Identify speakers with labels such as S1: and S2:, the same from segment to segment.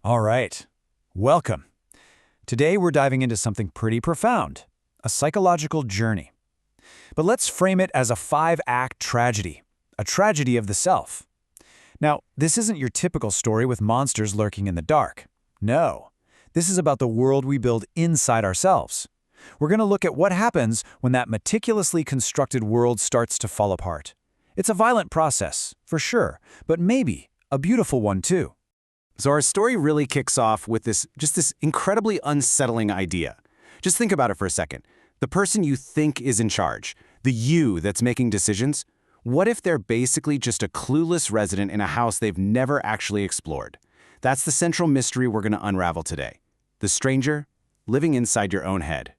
S1: All right, welcome. Today we're diving into something pretty profound, a psychological journey. But let's frame it as a 5-act tragedy, a tragedy of the self. Now, this isn't your typical story with monsters lurking in the dark. No, this is about the world we build inside ourselves. We're going to look at what happens when that meticulously constructed world starts to fall apart. It's a violent process, for sure, but maybe a beautiful one too.
S2: So our story really kicks off with this incredibly unsettling idea. Just think about it for a second. The person you think is in charge, the you that's making decisions, what if they're basically just a clueless resident in a house they've never actually explored? That's the central mystery we're going to unravel today. The stranger living inside your own head.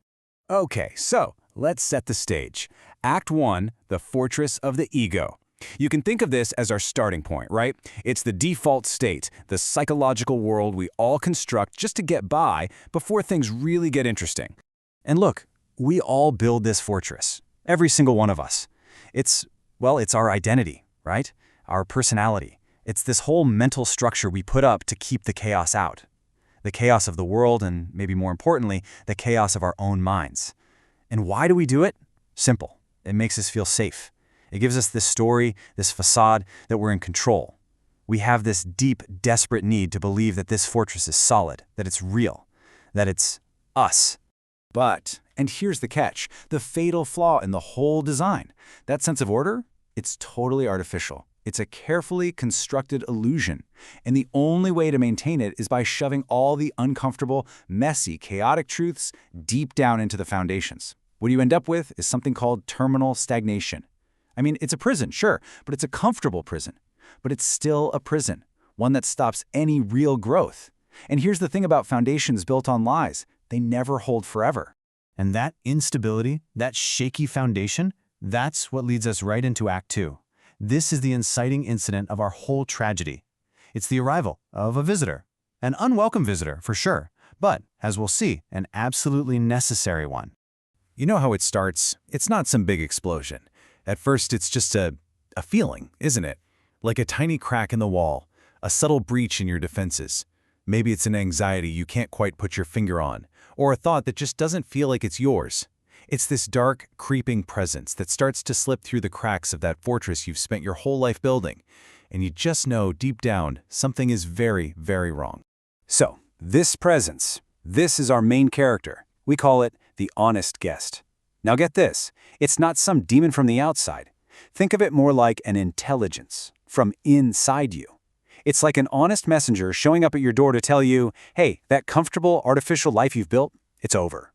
S1: Okay, so let's set the stage. Act 1, the fortress of the ego. You can think of this as our starting point, right? It's the default state, the psychological world we all construct just to get by before things really get interesting. And look, we all build this fortress, every single one of us. It's our identity, right? Our personality. It's this whole mental structure we put up to keep the chaos out. The chaos of the world and, maybe more importantly, the chaos of our own minds. And why do we do it? Simple. It makes us feel safe. It gives us this story, this facade, that we're in control. We have this deep, desperate need to believe that this fortress is solid, that it's real, that it's us. But, and here's the catch, the fatal flaw in the whole design. That sense of order, it's totally artificial. It's a carefully constructed illusion. And the only way to maintain it is by shoving all the uncomfortable, messy, chaotic truths deep down into the foundations. What you end up with is something called terminal stagnation. I mean, it's a prison, sure, but it's a comfortable prison. But it's still a prison, one that stops any real growth. And here's the thing about foundations built on lies. They never hold forever.
S3: And that instability, that shaky foundation, that's what leads us right into Act 2. This is the inciting incident of our whole tragedy. It's the arrival of a visitor. An unwelcome visitor, for sure, but, as we'll see, an absolutely necessary one.
S1: You know how it starts? It's not some big explosion. At first, it's just a feeling, isn't it? Like a tiny crack in the wall, a subtle breach in your defenses. Maybe it's an anxiety you can't quite put your finger on, or a thought that just doesn't feel like it's yours. It's this dark, creeping presence that starts to slip through the cracks of that fortress you've spent your whole life building, and you just know deep down something is very, very wrong. So, this presence, this is our main character. We call it the honest guest. Now get this, it's not some demon from the outside. Think of it more like an intelligence from inside you. It's like an honest messenger showing up at your door to tell you, hey, that comfortable artificial life you've built, it's over.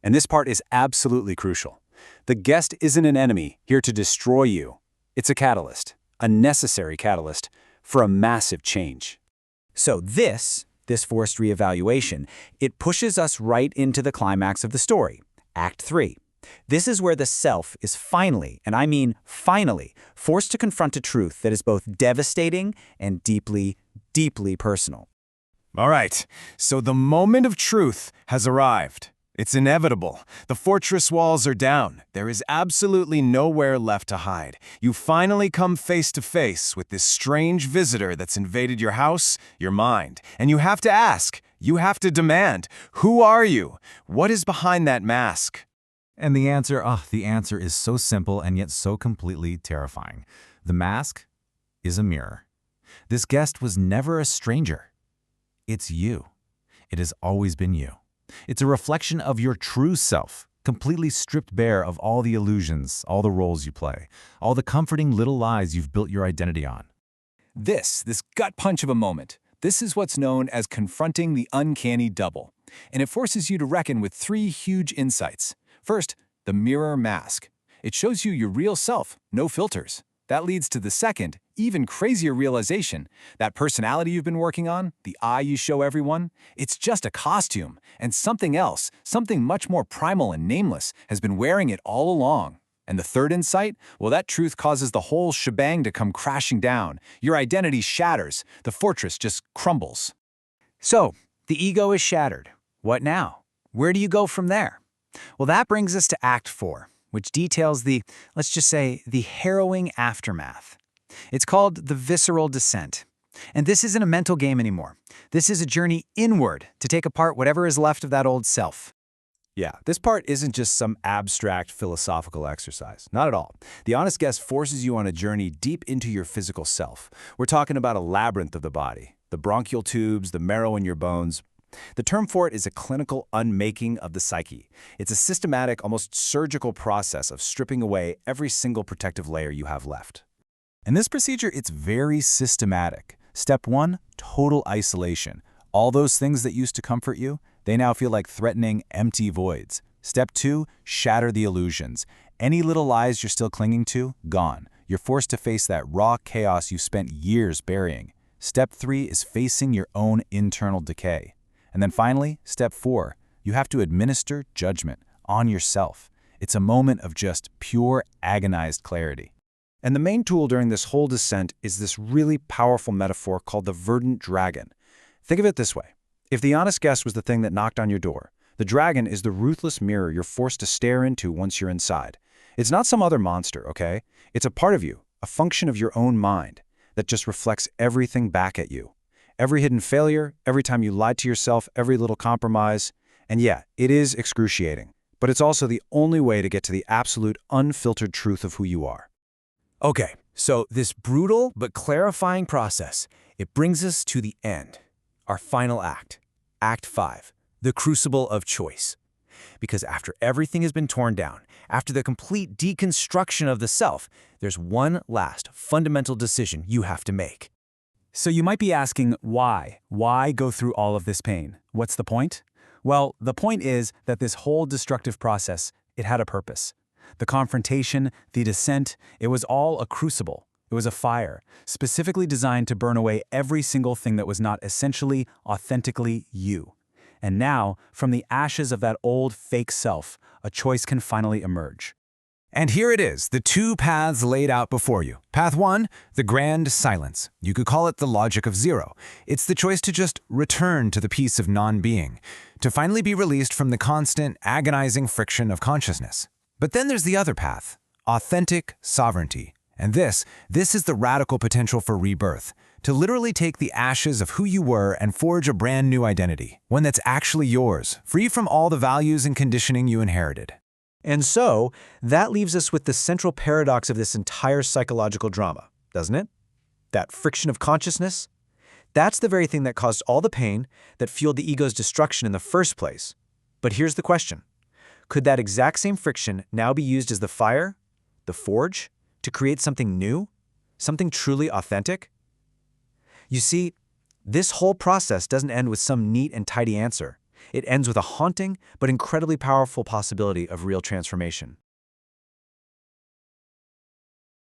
S1: And this part is absolutely crucial. The guest isn't an enemy here to destroy you. It's a catalyst, a necessary catalyst for a massive change. So this forced reevaluation, it pushes us right into the climax of the story, Act 3. This is where the self is finally, and I mean finally, forced to confront a truth that is both devastating and deeply, deeply personal.
S4: All right, so the moment of truth has arrived. It's inevitable. The fortress walls are down. There is absolutely nowhere left to hide. You finally come face to face with this strange visitor that's invaded your house, your mind. And you have to ask, you have to demand, who are you? What is behind that mask?
S3: And the answer is so simple and yet so completely terrifying. The mask is a mirror. This guest was never a stranger. It's you. It has always been you. It's a reflection of your true self, completely stripped bare of all the illusions, all the roles you play, all the comforting little lies you've built your identity on.
S1: This gut punch of a moment, this is what's known as confronting the uncanny double. And it forces you to reckon with 3 huge insights. First, the mirror mask. It shows you your real self, no filters. That leads to the second, even crazier realization. That personality you've been working on, the I you show everyone, it's just a costume. And something else, something much more primal and nameless, has been wearing it all along. And the third insight? Well, that truth causes the whole shebang to come crashing down. Your identity shatters. The fortress just crumbles. So, the ego is shattered. What now? Where do you go from there? Well, that brings us to Act 4, which details let's just say, the harrowing aftermath. It's called the visceral descent.
S5: And this isn't a mental game anymore. This is a journey inward to take apart whatever is left of that old self.
S1: Yeah, this part isn't just some abstract philosophical exercise. Not at all. The Honest Guest forces you on a journey deep into your physical self. We're talking about a labyrinth of the body, the bronchial tubes, the marrow in your bones. The term for it is a clinical unmaking of the psyche. It's a systematic, almost surgical process of stripping away every single protective layer you have left. In this procedure, it's very systematic. Step 1, total isolation. All those things that used to comfort you, they now feel like threatening, empty voids. Step 2, shatter the illusions. Any little lies you're still clinging to, gone. You're forced to face that raw chaos you spent years burying. Step 3 is facing your own internal decay. And then finally, step 4, you have to administer judgment on yourself. It's a moment of just pure, agonized clarity. And the main tool during this whole descent is this really powerful metaphor called the verdant dragon. Think of it this way. If the Honest Guest was the thing that knocked on your door, the dragon is the ruthless mirror you're forced to stare into once you're inside. It's not some other monster, okay? It's a part of you, a function of your own mind, that just reflects everything back at you. Every hidden failure, every time you lied to yourself, every little compromise. And yeah, it is excruciating, but it's also the only way to get to the absolute unfiltered truth of who you are.
S6: Okay, so this brutal but clarifying process, it brings us to the end. Our final act, Act 5, the crucible of choice. Because after everything has been torn down, after the complete deconstruction of the self, there's one last fundamental decision you have to make.
S1: So you might be asking, why? Why go through all of this pain? What's the point? Well, the point is that this whole destructive process, it had a purpose. The confrontation, the descent, it was all a crucible. It was a fire, specifically designed to burn away every single thing that was not essentially, authentically you. And now, from the ashes of that old fake self, a choice can finally emerge.
S3: And here it is, the two paths laid out before you. Path 1, the grand silence. You could call it the logic of zero. It's the choice to just return to the peace of non-being, to finally be released from the constant, agonizing friction of consciousness. But then there's the other path, authentic sovereignty. And this is the radical potential for rebirth, to literally take the ashes of who you were and forge a brand new identity, one that's actually yours, free from all the values and conditioning you inherited.
S5: And so, that leaves us with the central paradox of this entire psychological drama, doesn't it? That friction of consciousness? That's the very thing that caused all the pain, that fueled the ego's destruction in the first place. But here's the question. Could that exact same friction now be used as the fire, the forge, to create something new? Something truly authentic? You see, this whole process doesn't end with some neat and tidy answer. It ends with a haunting but incredibly powerful possibility of real transformation.